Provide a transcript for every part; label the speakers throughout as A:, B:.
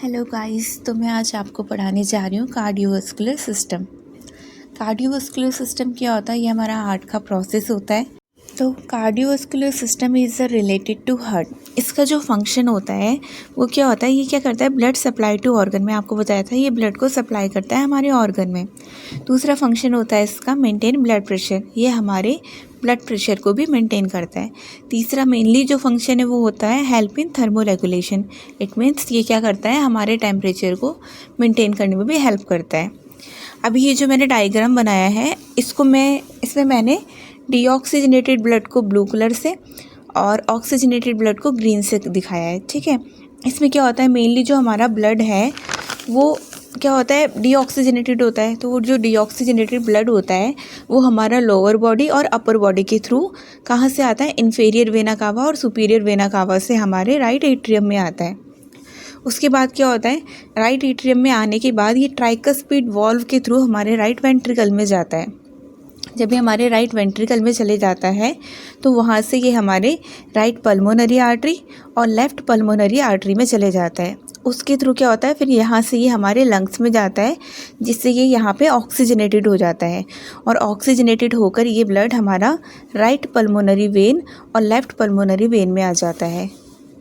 A: Hello guys, तो मैं आज आपको पढ़ाने जा रही हूँ कार्डियोवास्कुलर सिस्टम। कार्डियोवास्कुलर सिस्टम क्या होता है? ये हमारा हार्ट का प्रोसेस होता है। तो cardiovascular system is related to heart. इसका जो फंक्शन होता है वो क्या होता है? ये क्या करता है? ब्लड सप्लाई टू ऑर्गन में, आपको बताया था ये ब्लड को सप्लाई करता है हमारे ऑर्गन में। दूसरा फंक्शन होता है इसका मेंटेन ब्लड प्रेशर, ये हमारे ब्लड प्रेशर को भी मेंटेन करता है। तीसरा मेनली जो फंक्शन है वो होता है help in thermo regulation. It means ये क्या करता है? हमारे टेम्परेचर को मेंटेन करने में भी हेल्प करता है। अभी ये जो मैंने डायग्राम बनाया है इसमें मैंने डीऑक्सीजनेटेड ब्लड को ब्लू कलर से और ऑक्सीजनेटेड ब्लड को ग्रीन से दिखाया है। ठीक है, इसमें क्या होता है? मेनली जो हमारा ब्लड है वो क्या होता है? डीऑक्सीजनेटेड होता है। तो वो जो डीऑक्सीजनेटेड ब्लड होता है वो हमारा लोअर बॉडी और अपर बॉडी के थ्रू कहाँ से आता है? इन्फीरियर वेना कावा और सुपीरियर वेना कावा से हमारे राइट एट्रियम में आता है। उसके बाद क्या होता है? राइट एट्रियम में आने के बाद ये ट्राइकस्पिड वॉल्व के थ्रू हमारे राइट वेंट्रिकल में जाता है। जब ये हमारे राइट वेंट्रिकल में चले जाता है तो वहाँ से ये हमारे राइट पल्मोनरी आर्टरी और लेफ़्ट पल्मोनरी आर्टरी में चले जाता है। उसके थ्रू क्या होता है? फिर यहाँ से ये हमारे लंग्स में जाता है, जिससे ये यहाँ पे ऑक्सीजनेटेड हो जाता है और ऑक्सीजनेटेड होकर ये ब्लड हमारा राइट पल्मोनरी वेन और लेफ़्ट पल्मोनरी वेन में आ जाता है,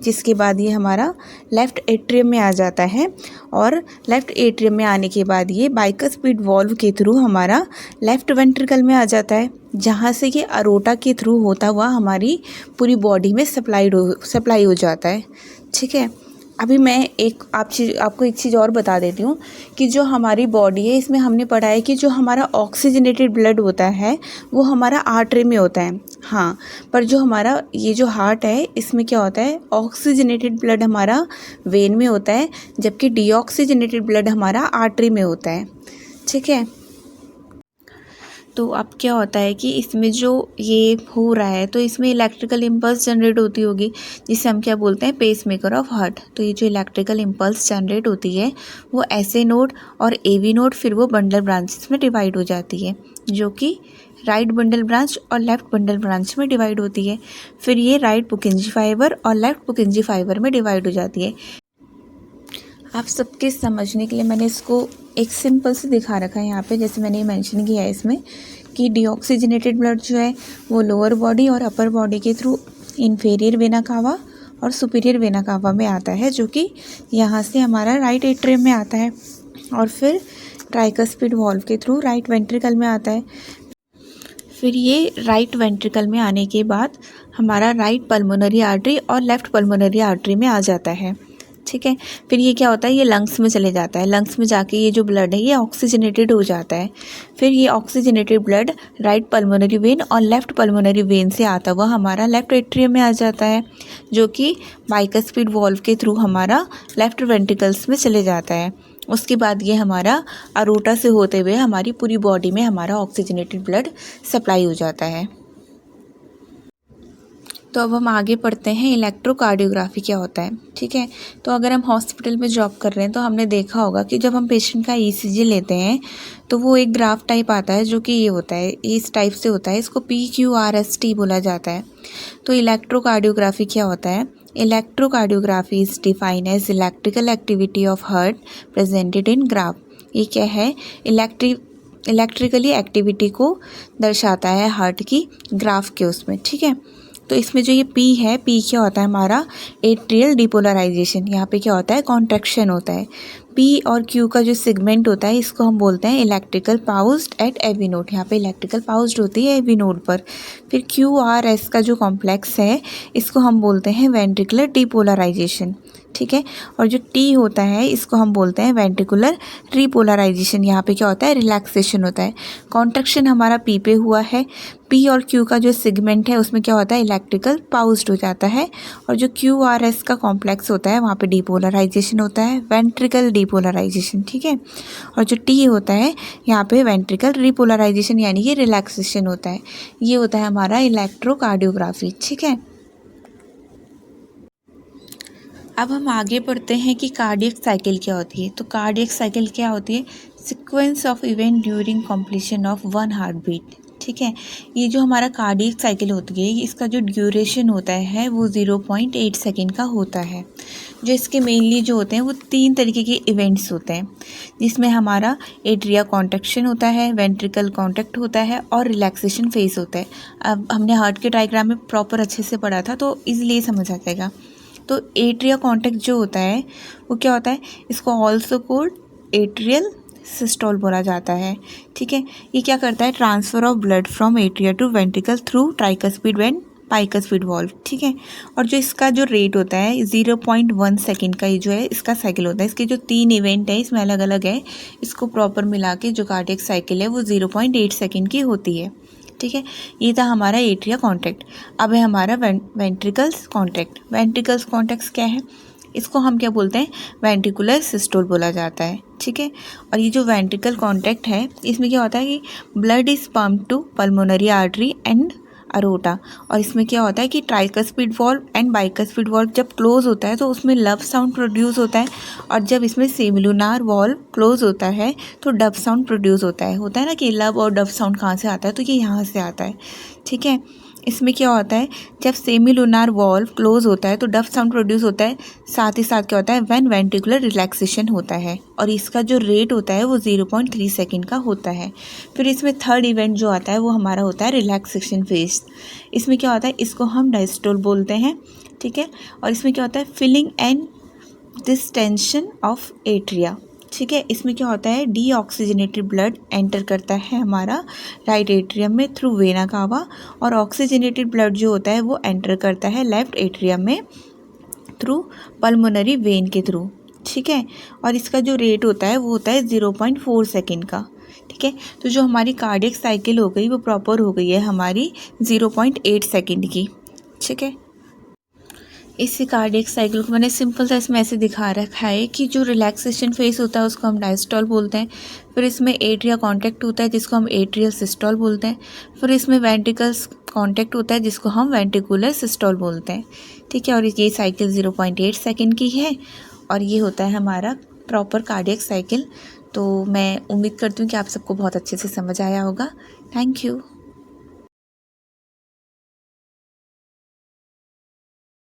A: जिसके बाद ये हमारा लेफ़्ट एट्रियम में आ जाता है और लेफ़्ट एट्रियम में आने के बाद ये बाइकस्पिड वॉल्व के थ्रू हमारा लेफ़्ट वेंट्रिकल में आ जाता है, जहाँ से ये अरोटा के थ्रू होता हुआ हमारी पूरी बॉडी में सप्लाई हो जाता है। ठीक है, अभी मैं आपको एक चीज़ और बता देती हूँ कि जो हमारी बॉडी है इसमें हमने पढ़ा है कि जो हमारा ऑक्सीजनेटेड ब्लड होता है वो हमारा आर्टरी में होता है। हाँ, पर जो हमारा ये जो हार्ट है इसमें क्या होता है? ऑक्सीजनेटेड ब्लड हमारा वेन में होता है, जबकि डीऑक्सीजनेटेड ब्लड हमारा आर्टरी में होता है। ठीक है, तो अब क्या होता है कि इसमें जो ये हो रहा है तो इसमें इलेक्ट्रिकल इम्पल्स जनरेट होती होगी, जिसे हम क्या बोलते हैं? Pacemaker of heart. तो ये जो इलेक्ट्रिकल इम्पल्स जनरेट होती है वो एसए नोड और एवी नोड फिर वो बंडल ब्रांचेस में डिवाइड हो जाती है, जो कि राइट बंडल ब्रांच और लेफ़्ट बंडल ब्रांच में डिवाइड होती है। फिर ये राइट पुकिंजी फाइबर और लेफ़्ट पुकिंजी फाइबर में डिवाइड हो जाती है। आप सबके समझने के लिए मैंने इसको एक सिंपल से दिखा रखा है यहाँ पे, जैसे मैंने मेंशन किया है इसमें कि डीऑक्सीजनेटेड ब्लड जो है वो लोअर बॉडी और अपर बॉडी के थ्रू इन्फीरियर वेना कावा और सुपीरियर वेना कावा में आता है, जो कि यहाँ से हमारा राइट एट्रियम में आता है और फिर ट्राइकस्पिड वॉल्व के थ्रू राइट वेंट्रिकल में आता है। फिर ये राइट वेंट्रिकल में आने के बाद हमारा राइट पल्मोनरी आर्टरी और लेफ़्ट पल्मोनरी आर्टरी में आ जाता है। ठीक है, फिर ये क्या होता है? ये लंग्स में चले जाता है। लंग्स में जाके ये जो ब्लड है ये ऑक्सीजनेटेड हो जाता है। फिर ये oxygenated blood right pulmonary vein और लेफ़्ट पल्मोनरी वेन से आता हुआ हमारा लेफ़्ट एट्रियम में आ जाता है, जो कि बाइकस्पिड वॉल्व के थ्रू हमारा लेफ़्ट वेंट्रिकल्स में चले जाता है। उसके बाद ये हमारा अरोटा से होते हुए हमारी पूरी बॉडी में हमारा ऑक्सीजनेटेड ब्लड सप्लाई हो जाता है। तो अब हम आगे पढ़ते हैं इलेक्ट्रोकार्डियोग्राफी क्या होता है। ठीक है, तो अगर हम हॉस्पिटल में जॉब कर रहे हैं तो हमने देखा होगा कि जब हम पेशेंट का ईसीजी लेते हैं तो वो एक ग्राफ टाइप आता है, जो कि ये होता है, इस टाइप से होता है। इसको PQRST बोला जाता है। तो इलेक्ट्रोकार्डियोग्राफी क्या होता है? Electrocardiography is defined as electrical activity of heart presented in graph. ये क्या है? इलेक्ट्रिकली एक्टिविटी को दर्शाता है हार्ट की ग्राफ के उसमें। ठीक है, तो इसमें जो ये P है, P क्या होता है? हमारा एट्रियल डिपोलराइजेशन। यहाँ पे क्या होता है? कॉन्ट्रैक्शन होता है। P और Q का जो सेगमेंट होता है इसको हम बोलते हैं इलेक्ट्रिकल पाउज्ड एट एवी नोड। यहाँ पे इलेक्ट्रिकल पाउज्ड होती है एवी नोड पर। फिर QRS का जो कॉम्प्लेक्स है इसको हम बोलते हैं वेंट्रिकुलर डिपोलराइजेशन। ठीक है, और जो T होता है इसको हम बोलते हैं वेंट्रिकुलर रिपोलराइजेशन। यहाँ पे क्या होता है? रिलैक्सेशन होता है। कॉन्ट्रैक्शन हमारा P पे हुआ है। P और Q का जो सेगमेंट है उसमें क्या होता है? इलेक्ट्रिकल पाउज्ड हो जाता है। और जो QRS का कॉम्प्लेक्स होता है वहाँ पे डिपोलराइजेशन होता है, वेंट्रिकल डिपोलराइजेशन। ठीक है, और जो T होता है यहाँ पे वेंट्रिकल रिपोलराइजेशन यानी कि रिलैक्सेशन होता है। ये होता है हमारा इलेक्ट्रोकार्डियोग्राफी। ठीक है, अब हम आगे पढ़ते हैं कि कार्डियक साइकिल क्या होती है। तो कार्डियक साइकिल क्या होती है? Sequence of event during completion of one heartbeat. ठीक है। ये जो हमारा कार्डियक साइकिल होती है, इसका जो ड्यूरेशन होता है वो 0.8 सेकेंड का होता है। जो इसके मेनली जो होते हैं वो 3 तरीके के इवेंट्स होते हैं, जिसमें हमारा एट्रिया कॉन्ट्रैक्शन होता है, वेंट्रिकल कॉन्ट्रैक्ट होता है और रिलैक्सेशन फेज होता है। अब हमने हार्ट के डायग्राम में प्रॉपर अच्छे से पढ़ा था, तो इजीली समझ आ जाएगा। तो एट्रिया कॉन्ट्रैक्ट जो होता है वो क्या होता है, इसको ऑल्सो कॉल्ड एट्रियल सिस्टोल बोला जाता है। ठीक है, ये क्या करता है, transfer of blood from atria to ventricle through tricuspid and bicuspid valve. ठीक है, और जो इसका जो रेट होता है 0.1 सेकेंड का, ये जो है इसका साइकिल होता है। इसके जो 3 इवेंट है इसमें अलग अलग है, इसको प्रॉपर मिला के जो कार्डियक साइकिल है वो 0.8 सेकेंड की होती है। ठीक है, ये था हमारा एट्रिया कॉन्ट्रैक्ट। अब है हमारा वेंट्रिकल्स कॉन्ट्रैक्ट। वेंट्रिकल्स कॉन्ट्रैक्ट क्या है, इसको हम क्या बोलते हैं, वेंट्रिकुलर सिस्टोल बोला जाता है। ठीक है, और ये जो वेंट्रिकल कॉन्ट्रैक्ट है इसमें क्या होता है कि blood is pump to pulmonary artery and aorta, और इसमें क्या होता है कि tricuspid valve and bicuspid valve जब क्लोज होता है तो उसमें लब साउंड प्रोड्यूस होता है, और जब इसमें सेमिलुनार वॉल्व क्लोज होता है तो डब साउंड प्रोड्यूस होता है ना कि लब और डब साउंड कहाँ से आता है, तो ये यहाँ से आता है। ठीक है, इसमें क्या होता है, जब सेमिलुनार वॉल्व क्लोज होता है तो डब साउंड प्रोड्यूस होता है, साथ ही साथ क्या होता है, व्हेन वेंट्रिकुलर रिलैक्सेशन होता है, और इसका जो रेट होता है वो 0.3 सेकेंड का होता है। फिर इसमें थर्ड इवेंट जो आता है वो हमारा होता है रिलैक्सेशन फेज। इसमें क्या होता है, इसको हम डायस्टोल बोलते हैं। ठीक है, और इसमें क्या होता है, filling and distension of atria. ठीक है, इसमें क्या होता है, डीऑक्सीजनेटेड ब्लड एंटर करता है हमारा राइट एट्रियम में थ्रू वेना कावा, और ऑक्सीजनेटेड ब्लड जो होता है वो एंटर करता है लेफ्ट एट्रियम में थ्रू पल्मोनरी वेन के थ्रू। ठीक है, और इसका जो रेट होता है वो होता है 0.4 सेकेंड का। ठीक है, तो जो हमारी कार्डियक साइकिल हो गई वो प्रॉपर हो गई है हमारी 0.8 सेकेंड की। ठीक है, इसी कार्डियक साइकिल को मैंने सिंपल सा इसमें ऐसे दिखा रखा है कि जो रिलैक्सेशन फेस होता है उसको हम डायस्टोल बोलते हैं, फिर इसमें एट्रिया कॉन्टैक्ट होता है जिसको हम एट्रियल सिस्टोल बोलते हैं, फिर इसमें वेंट्रिकल्स कॉन्टैक्ट होता है जिसको हम वेंट्रिकुलर सिस्टोल बोलते हैं। ठीक है, और ये साइकिल 0.8 सेकेंड की है, और ये होता है हमारा प्रॉपर कार्डियक साइकिल। तो मैं उम्मीद करती हूँ कि आप सबको बहुत अच्छे से समझ आया होगा। Thank you.